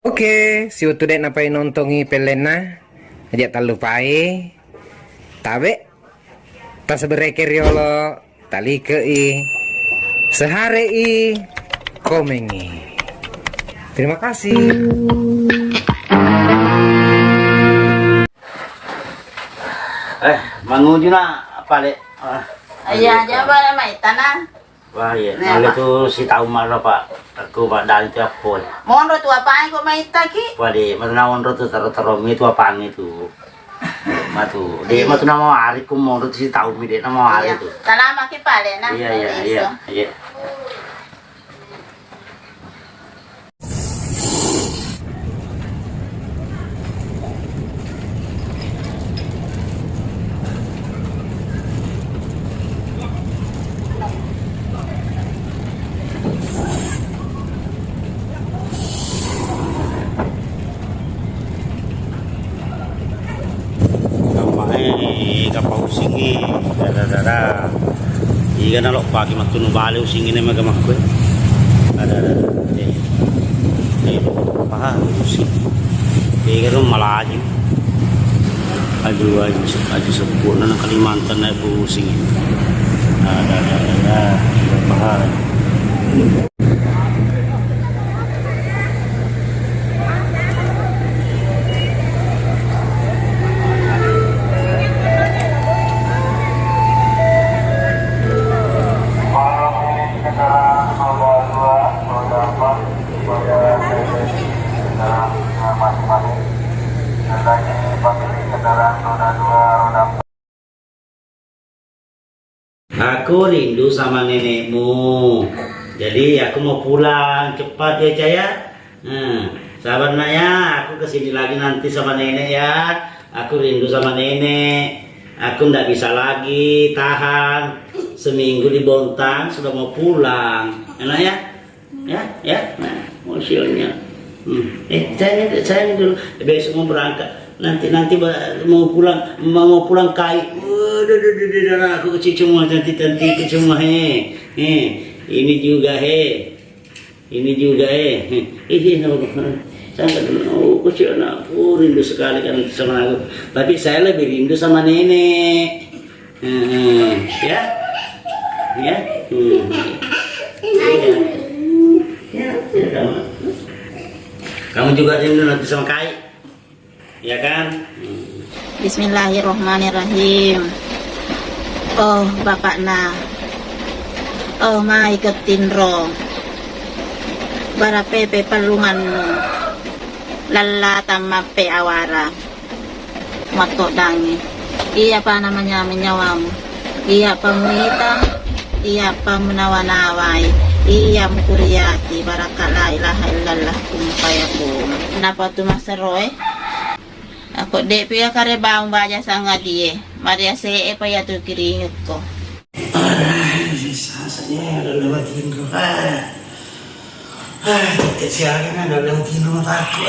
Oke, si utu dek napai nontongi pelena, aja tak lupai, tabe, tas bereker yolo, tali kei, sehari i, komengi. Terima kasih. Manguju na pale. Iya, aja ba may tanan. Wah iya, mali tu si tahu marah pak. Aku pak dari tu apa? Mon ro tu apaan ko may taki? Wadi, mana ro tu taruh itu apaan itu? Matu, dia matu nama hari ku mau tu si tahu mi dia nama hari tu. Talama ki pale na. Iya. Kapau singi dada iga na lo pagi matunu bale usingi na magamak ko ada pa using iga ro malaji aju sepuh na Kalimantan na po using ada pa. Aku rindu sama nenekmu. Jadi aku mau pulang cepat ya Jaya. Sabar nak ya, aku kesini lagi nanti sama nenek ya. Aku rindu sama nenek. Aku ndak bisa lagi tahan. Seminggu di Bontang sudah mau pulang. Enak ya? Ya. Nah, mosilnya. Saya dulu besok mau berangkat. Nanti mau pulang kai. Aku kecil cuma cantik cuma ini juga sangat kecil anakku rindu sekali kan sama aku, tapi saya lebih rindu sama nenek. Ya. Kamu juga rindu nanti sama Kai, ya kan? Bismillahirrahmanirrahim. Oh bapak na, oh ma ikatin ro, bara pepe palungan mo, lala tamape awara, mato dangi. Iya pa namanya menyawam, iya pa munita, iya pa menawanawai, iya mukuriati, barakala ilaha illallah kumpayakum. Kenapa tu masaroy? Ako de piya kare baong baja sanga die. Maria se pa ya tu kiringot ko. Sasanya lewatin ko. Titik siaga na lewatin mo tako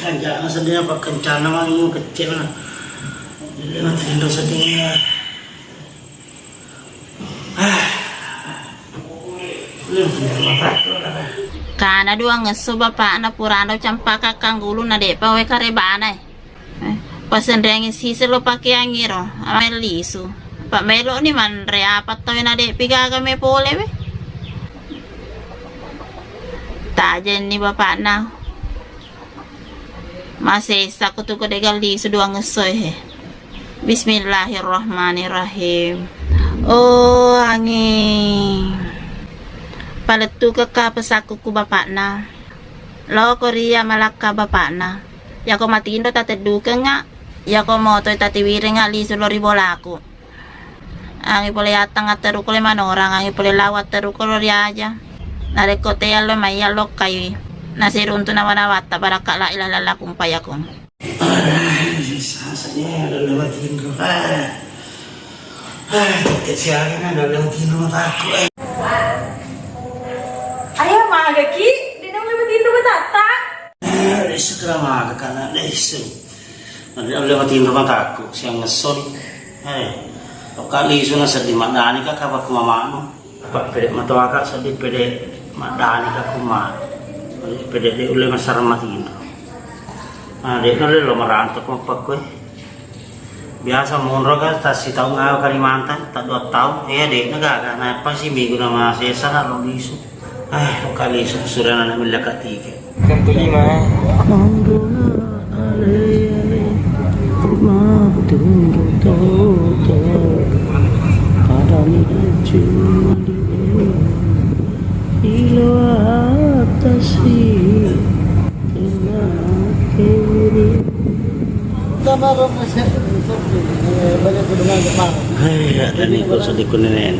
kan jangan sedih apa kencana mang kecil na. Lewatin do sedih. Lewatin mo tako. Kana dua ngeso bapak na purano campaka kanggulo na de pa we kare banay. Pasandangin sisi lo pakai angiro, amel lisu. Pak Melo ni man reapat tau na de piga kami pole we. Tajen ni bapak na. Masih saku tu kodegal lisu dua ngesoy he. Bismillahirrahmanirrahim. Oh angin. Paletu ke kapesaku ku bapak na. Lo Korea malaka bapak na. Ya ko matindo tateduka nga. Ya ko moto tatiwire nga liso lori bolaku. Ang ipole atang ataru ko le manorang ang ipole lawat taru ko lori aja. Narekote lo maya lo kayo. Nasirunto na wanawata para kala ilalala kumpaya ko. Sasanya lewatin ko. Titik siaga na lewatin mo tako. Ayaw maaga ki, di naman lewatin mo tata. Segera maga karena lesu. Lewatin rumah takku siang ngesol. Kali isu na sedih madani ka kapag kumamano. Pak pede matuaka sedih pede madani ka kuma. Pede de ule masaramatin. Ah, dek nol lo merantau kompak kue. Biasa munro kan tas si tahu ngau Kalimantan tak 2 tahun. Iya dek negara apa sih minggu nama sesa lo lisu. Kali sudah anak melekat tiga. Tentu 5. Ada nih kalau sedih kunen.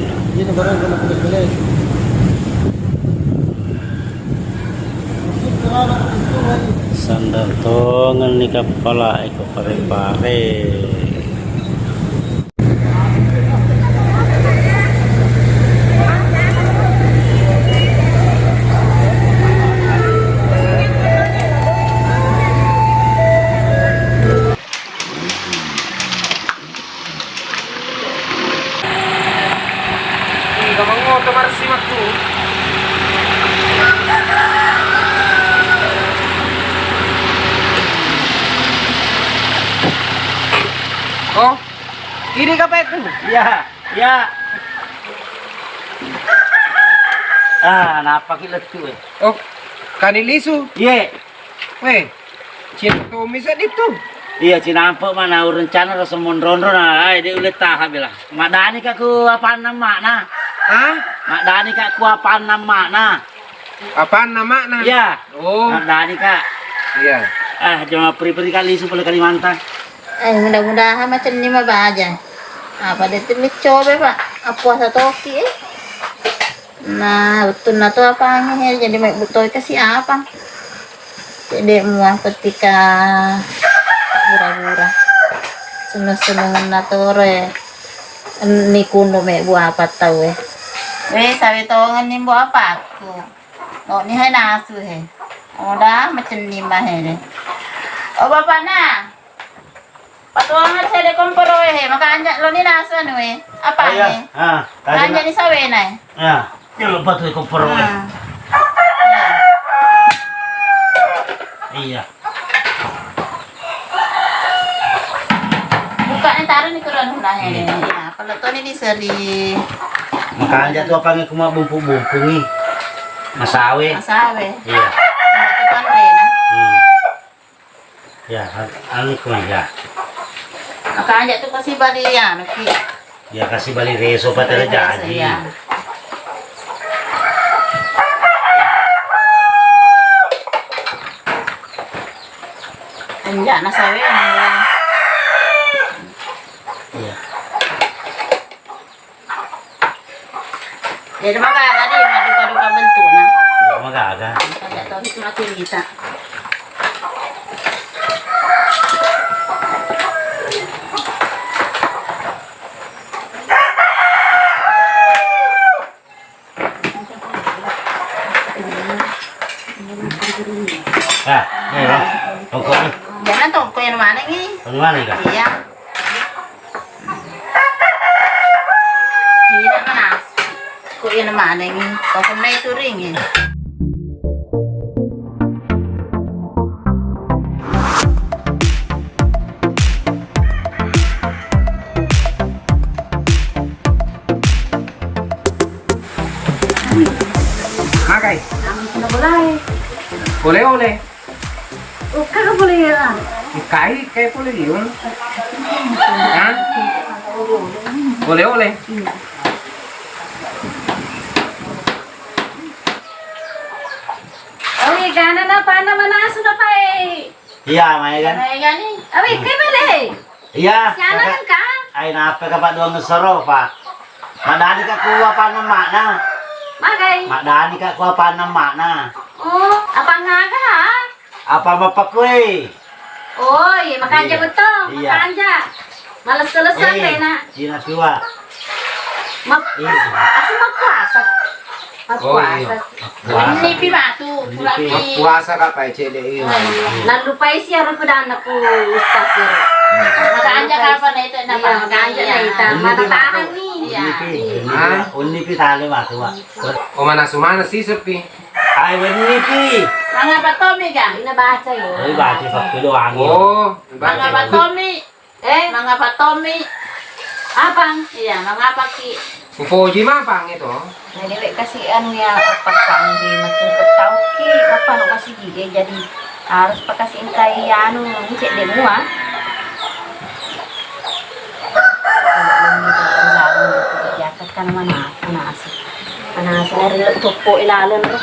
Sandal tongan ni kepala iko pare-pare. Kamu ngoto marsi waktu. Oh, ini kapan itu? Ya, ya. Napa kita tu? Oh, kanilisu. Ye, Weh, cinta tumisan itu. iya cinampo mana rencana rasa mondron-ron ay di ulit taha bila. Madani ka ku apa nama na? Hah? Madani ka ku apa nama na? Apaan nama nah? Iya. Oh, Madani ka. iya. Cuma peri-peri kali isu pada Kalimantan. Mudah-mudahan macam ni mah aja. Apa dia tu coba pak? Apa puasa toki eh? Nah, betul na tu apa ni? Jadi mak butuh kasih apa? Jadi muah ketika pura-pura seneng-seneng na tu re. Ni kuno mak buah apa tahu eh? Sabi tongan ni buah apa aku? Oh ni hai nasu he. Oh dah macam ni mah he. Oh bapak na. Patuangan saya kompor maka anjak lo ni nasu anu apa ni? Anjak ni sawe na. Ya lupa tuh kompor. Iya. Buka ni taruh ni kurang hula ni. Ya, kalau tu ni seri Maka anjak tuh apa ngi kuma bumbu-bumbu nih. Masawe. sawe. Iya. Itu kan na. Ya, ani kuma ya. Maka anjak tu kasih balik ya, nanti. Ya kasih balik reso pada jadi. Ya. Anjak na sawe na. Iya. Jadi maka tadi madu-madu bentuk na. Ya maka agak. Anjak tu itu nak kita. Nih loh. Tongkol nih. Jangan tongkol yang mana ni? Dari mana kak? Iya. Tidak panas. Kok yang mana ni? Kau kena itu ring ni. Makai. Tidak boleh. Boleh. Oh, kagak boleh ya. Kai kayak boleh yun. Hah? Boleh. Awi, gana na pa naman na sudah pa eh. Iya, Maya kan? Kaya ni. Awi, kay boleh. Iya. Siapa kan ka? Ay napa ka pa doang ngesoro pa. Madani ka kuha pa ng mana. Magay. Madani ka kuha pa ng mana. Oh, apa nga ka ha? Apa mapakwe? Oy, makanja Iya. betul. Iya. Makanja. Malas-kalasan Eh, kay na. Sina siwa. Iya. Asa magpuasa. Magpuasa. Ini pi batu. Pula pi. Puasa ka pa cede yun. Nalupay siya rin pada anak ko ustas yun. Makaanja ka pa na ito na Iya, makanja na ita. Matatahan ni. Unni pi tali ba tuwa. O mana sumana si sepi. Ay unni pi. Mga patomi ka. Inabaca yun. Ay, baca fakir doang. Oh, Mga baca. patomi. Eh, Mga patomi. apang? Iya, mga paki. Upoji mah pang itu. Nadiwi kasi ano ya, pagpang di matungkot tao ki, paano kasi di jadi harus pa kasi intay ano, cek din mo ah. Jakat ka naman ah, panasip. Panasip na rin ito po ilalon ro.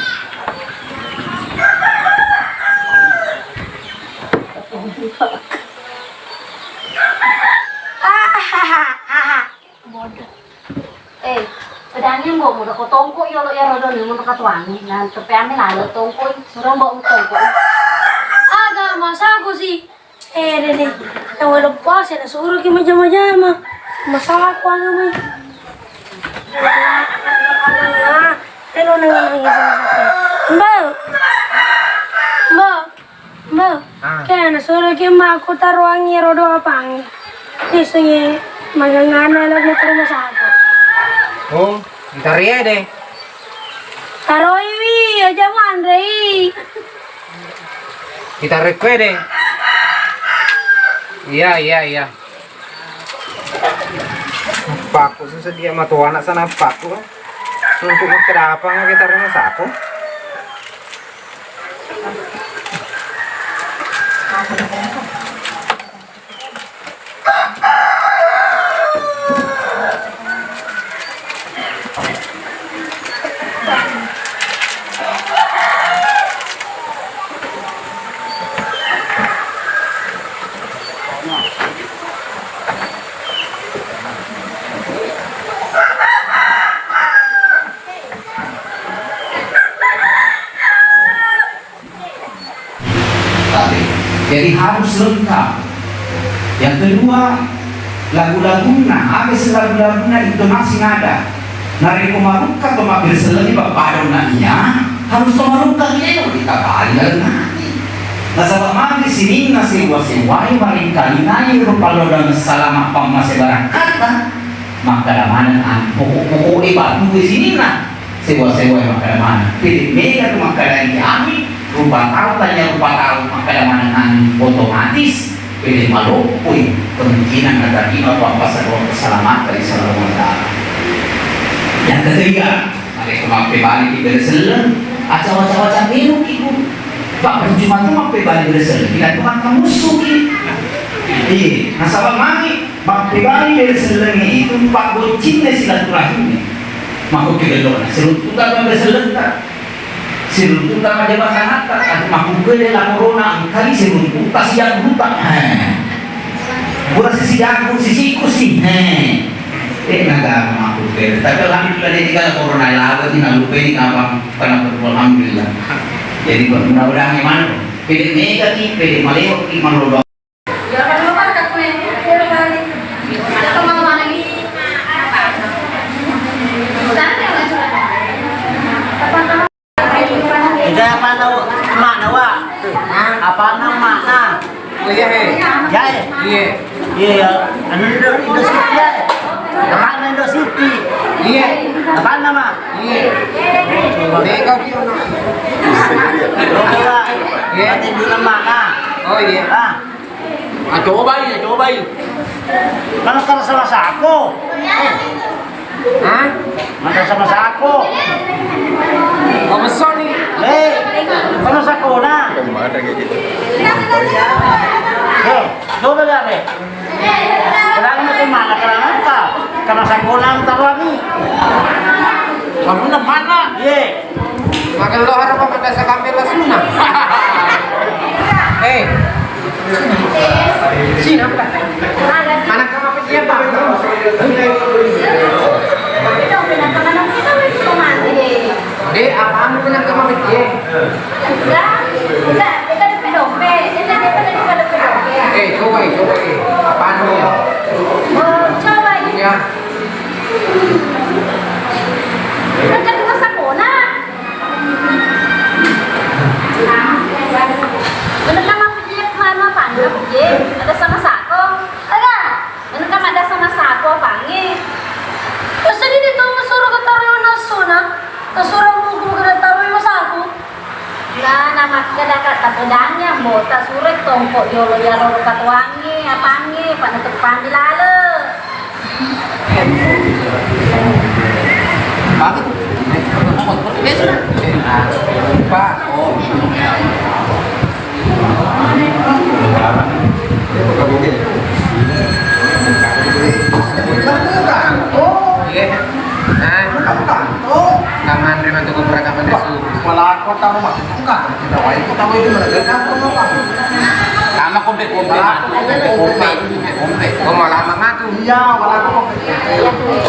Eh, padahal mo mo ko tongko yo ya rodo ni mo nakatuan na tepean lalo tongko surong mo tongko. Aga, masa ako si Rene. Nawala pa siya, nasuuro kayo majama-jama. Masaka ko ano may. Pero nanganangin sa masakit. Mbak. Kaya nasuuro kayo makutaro ang irodo apang. Gusto niya, magangana lang na terima sa ako. Oh, ntar ya deh. Taroy, wi, aja mo, Andre. Kita request deh. Iya. Paku sesedia sama tuh anak sana paku. Untuk kenapa nggak kita rumah satu? Jadi harus lengkap. Yang kedua, lagu-lagunya, habis lagu-lagunya itu masih ada. Nari kumaruka pemabir selagi bapak donanya harus kumaruka dia kita kali nanti. Nasabah magi sini nasi wasiwai maring kali nai rupa lodang selama masih barang kata maka damanan an pokok-pokok batu di sini nah sewa-sewa maka damanan. Pilih mega maka dari kami rupa tahu maka damanan otomatis pilih malupui kemungkinan ada kino apa sebuah keselamatan dari selamatan. Yang ketiga, mereka mampu balik di berselen, acawa-acawa minum ibu. Pak percuma tu mampu balik berselen, tidak cuma kamu suki. Nasabah mami mampu balik berselen itu pak bocin silaturahmi. Makuk kita doa, seruntuk tak berselen tak. Seruntuk tak jabatan atas, atau makuk ke dalam corona kali seruntuk tak siap hutang. Buat sisi aku, sisiku sih. Naga mampu tapi alhamdulillah dia tinggal corona lalu tinggal lupa ini apa karena alhamdulillah. Jadi mudah-mudahan gimana? Pilih negatif, pilih malewat, pilih malodong. Tidak apa mana wa? Apa mana? Iya, Jai. Iya. Anu itu ya. Apa Indo City? Iya. Apa nama? Iya. Mereka dia. Coba. Iya. Nanti dulu mana? Oh iya. Ah. Cobain. Mana sama aku? Hah? Mana sama aku? Kau besar nih. Mana sakona? Coba lihat deh. Kerana itu mana kerana apa? Karena sakona taruh ni. Kamu nak mana? Ye. Makan lo harap apa pada sakamela sunnah. Sini apa? Anak kamu apa siapa? Dek, apa kamu pinang kamu dia? pedangnya bota suret tongkok yolo ya ro katwangi apangi panutupan dilale. Bakit? Pak, oh. Kaman rin man tukong perakaman resu. Wala ko tahu mak. Bukan kita wae kita wae itu mereka apa? Sama kompe-kompe matu. Kompe. Oh malah mangatu. Iya, wala ko.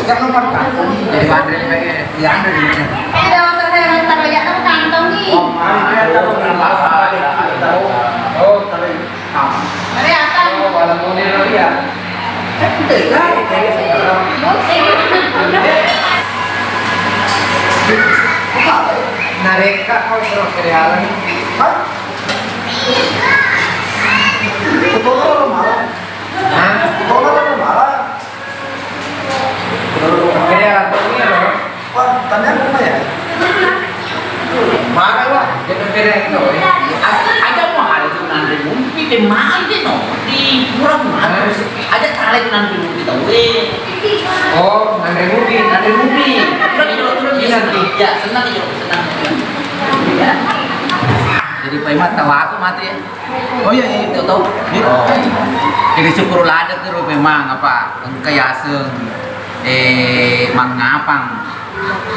Jangan lupa kan. Jadi Andre ni bae. Ya Andre ni. Ada usah saya taruh ya kamu kantong nih. Oh, mari kita tahu tahu. Oh, tahu. Mari akan. Oh, wala mo ni ya. Nareka kau terus kerealan. Hah? Betul malah. Hah? Betul malah. Kerealan tuh ini loh. Wah, tanya apa ya? Mana wah? Jadi kerealan itu. Ada mau ada tu nanti mumpi di mana di no di kurang mana ada tarik nanti mumpi tahu Oh, nanti mumpi. terus nanti ya senang ya Jadi Pak Imat tahu aku mati ya. Oh iya iya. Tahu. Oh. Jadi syukur lada tu memang apa kayaseng mangapang.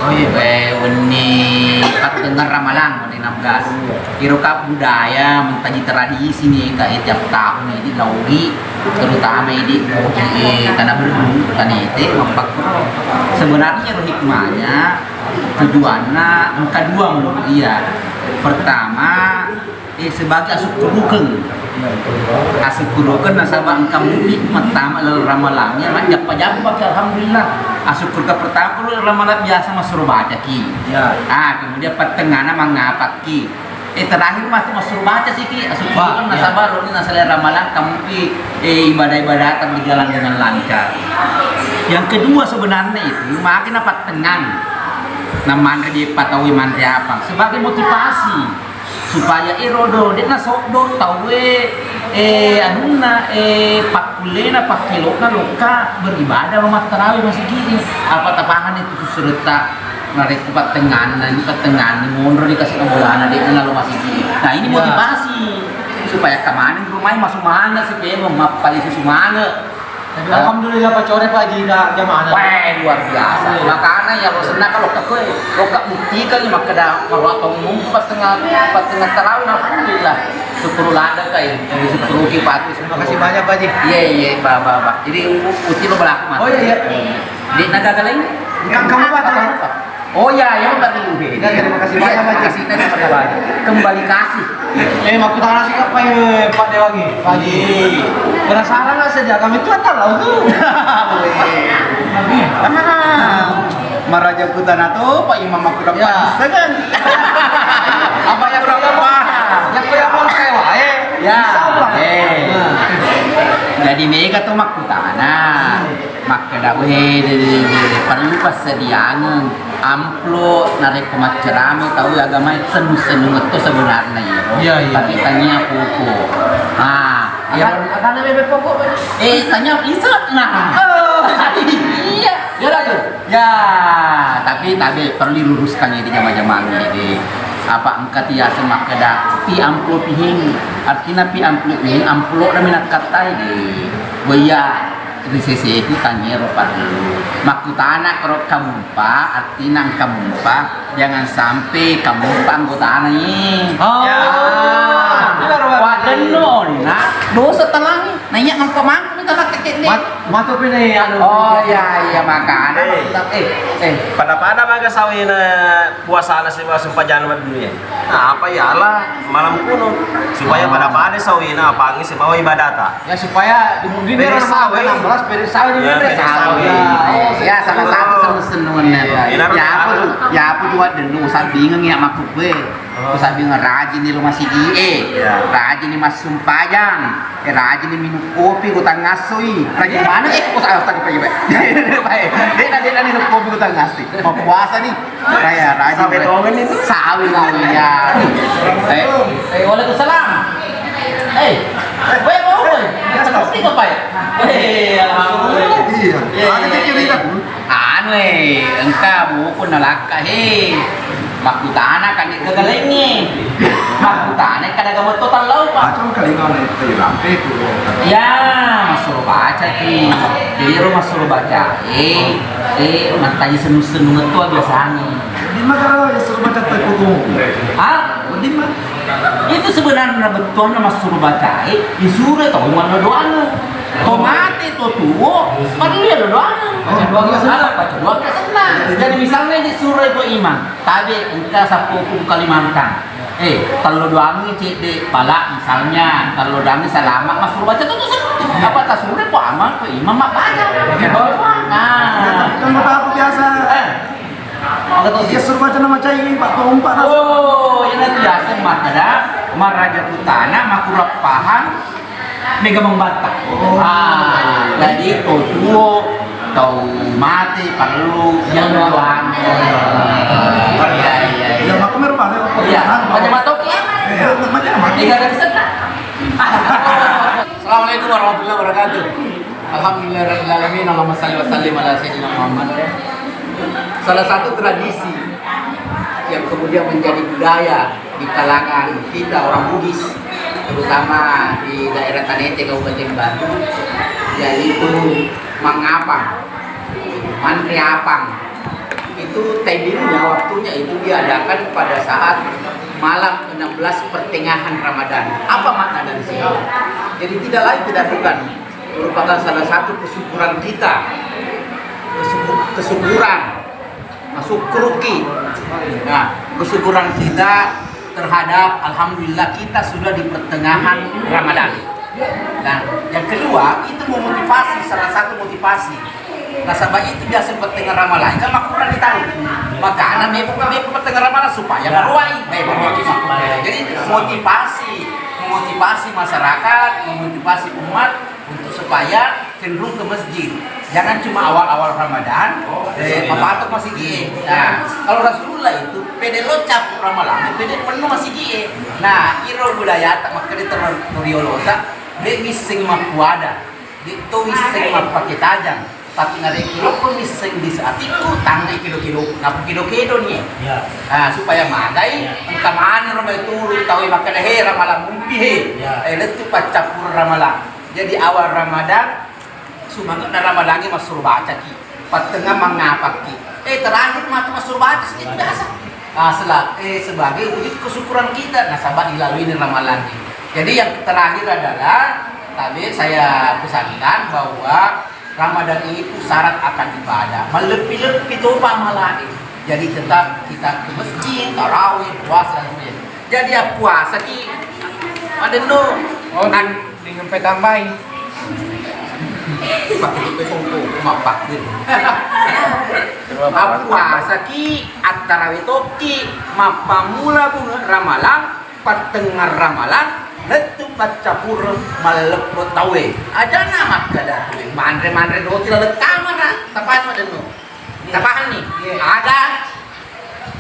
Oh iya, uni kat dengar ramalan uni 16. Kira budaya mentaji tradisi nih kayak tiap tahun ini lauri terutama ini tanah berdu tanah itu mampak. Sebenarnya hikmahnya tujuannya angka dua menurut dia. Pertama sebagai asup kurukeng. Asup kurukeng nasabah angka mudik pertama lalu ramalannya japa-japa alhamdulillah. Asup kurukeng pertama kalau ramalan biasa masuk baca ki. Ya. Kemudian pertengahan mangapak ki. Terakhir masih masuk baca sih ki. Asup kurukeng nasabah lalu nasalah ramalan kamu ki ibadah-ibadah akan berjalan dengan lancar. Yang kedua sebenarnya itu makin apa tenang. Namanya di patawi mantri apa sebagai motivasi supaya rodo dia nasok do tawe anuna pakulena pakilokna loka beribadah rumah tarawih masih gini apa tapahan itu serta narik patenganan mundur dikasih kembulana dia kenal masih gini. Nah ini motivasi supaya kemarin rumahnya masuk mana sih dia mau paling semangat. Alhamdulillah Pak Core Pak Jika jamaah. Wah luar biasa. Makanya ya lo senang kalau kakek lo kak buktikan ya maka dah merawat umum pas tengah tarawih alhamdulillah. Syukur lada kayak dari syukur kipati. Terima kasih banyak Pak Ji. Iya bah. Jadi putih lo belak mas. Oh iya. Di naga galeng. Kamu Pak. Oh ya udah dulu. Terima kasih banyak Pak Ji. Kembali kasih. Aku tak nasi apa Pak Dewangi. Pak Ji. Penasaran nggak saja kami itu apa laut tuh? Maraja Putana tuh Pak Imam aku dapat kan? Apa yang kurang apa? Yang kurang mau sewa Ya. Jadi mereka tuh makutana. Maka dah perlu persediaan amplo narik kemat cerame tahu agama senu itu sebenarnya ya. Tapi tanya pokok. Ya ada bebek pokok. Tanya isat nah. Iya. Ya, tapi perlu diluruskannya di jamaah-jamaah ini. Apa angkat ya semak keda pi amplo pihing artinya pi amplo pihing amplo na minat kata ini boya risese itu tanya ropa dulu makutana kalau kamumpa artinya kamumpa jangan sampai kamumpa anggota ini waden non nak dosa telang nanya ngangko mangku kita nak kecil Matu pinay iya makanya Pada baga sawi na puasa na si sumpah jangan dulu ya. Nah apa ya lah malam kuno supaya pada sawi na pangi si mau ibadata. ya supaya di mungkin Beri sawi. 16 beri sawi di Ya, beri beri sawi. Ya salah satu senengannya ya aku juga denu saat bingung ya makuk gue Terus sabi nga rajin ni rumah si Gie, rajin ni mas sumpayang, rajin ni minum kopi kutang ngasoy. Rajin mana? Kok saya tadi pagi baik. Dia minum kopi kutang ngasih. Mau puasa nih. Raya rajin. Sampai dongen itu. Sawi ya. Waalaikumsalam. Weh mau weh. Seperti apa ya? Alhamdulillah. Iya. Anu engka buku nalaka makutana kan gagalengnya. Makutana kada gamot total lau pak. Macam kali kau nih lampe tu. Ya, masuk baca ki. Jadi rumah suruh baca. Matanya senung-senung itu biasanya. Di mana ya suruh baca tak kutung. Ah, di mana? Itu sebenarnya betul nama suruh baca. Disuruh tahu mana doanya. Tomate itu tuh, padahal ya doanya. Baca doa ke sana. Jadi misalnya disuruh itu imam, tapi engkau sapu Kalimantan. Kalau doangnya cik di pala misalnya, kalau doangnya selamat mas suruh baca tuh apa tak suruh kok aman kok imam mak baca. Nah, Kan kata aku biasa. Dia suruh baca nama cai ini Pak Tompak. oh ini biasa mak ada maraja utana makurap paham mega membatak. Jadi tuh tau mati perlu yang doang. Iya. Yang aku merah pada. Iya, macam apa ya? Macam. Tiga dari sana. Assalamualaikum warahmatullahi wabarakatuh. Alhamdulillahirrahmanirrahim. Allahumma salli wa sallim ala sayyidina Muhammad. Salah satu tradisi yang kemudian menjadi budaya di kalangan kita orang Bugis, terutama di daerah Tanete Kabupaten Bandung, yaitu mangapang, mantri apang. Itu timingnya, waktunya itu diadakan pada saat malam 16 pertengahan Ramadan. Apa makna dari sini? Jadi tidak lain tidak bukan, merupakan salah satu kesyukuran kita, kesyukuran masuk keruki. Nah, kesyukuran kita terhadap alhamdulillah kita sudah di pertengahan Ramadan. Nah, yang kedua itu memotivasi, salah satu motivasi. Nasabah itu biasa pertengahan Ramadan, kan makuran di tahun. Maka anak mepo pertengahan Ramadan supaya meruai. Jadi memotivasi masyarakat, memotivasi umat untuk supaya cenderung ke masjid. Jangan cuma awal-awal Ramadan, papatok masih gie. Nah, kalau Rasulullah itu pede locap Ramadan, pede penuh masih gie. Nah, iro budaya tak makanya teriolosa, dia mising makuada, dia tuh mising pakai tajam. Tapi nggak ada kilo pun mising di saat itu tangga kilo-kilo, napu kilo-kilo nih. Nah, supaya madai, kamaan orang itu tahu makan Ramalan mumpi itu pacapur Ramalan. Jadi awal Ramadan sumangat na Ramadan mas suruh baca ki. Patengah mengapa ki. Terakhir mati mas suruh baca sedikit biasa. Sebagai wujud kesyukuran kita nasabah dilalui di Ramadan. Jadi yang terakhir adalah tadi saya pesankan bahwa Ramadan itu syarat akan ibadah, melepi-lepi toba malah. Jadi tetap kita ke masjid, tarawih, puasa dan sebagainya. Jadi ya puasa ki ada no. Dengan petambai. Pakai itu songko, mapak gitu. Puasa ki at-tarawih toki mapamula bunga ramalan, pertengahan ramalan. Letu baca pura malepot tawe. Aja nama kada tu. Mandre do tidak ada kamera. Tapan ada no. Tapan nih. Ada.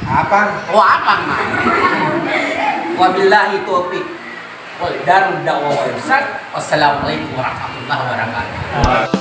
Apa? Oh apa mah? Wabillahi taufiq. Wal daru da'wa wa irsyad. Wassalamualaikum warahmatullahi wabarakatuh.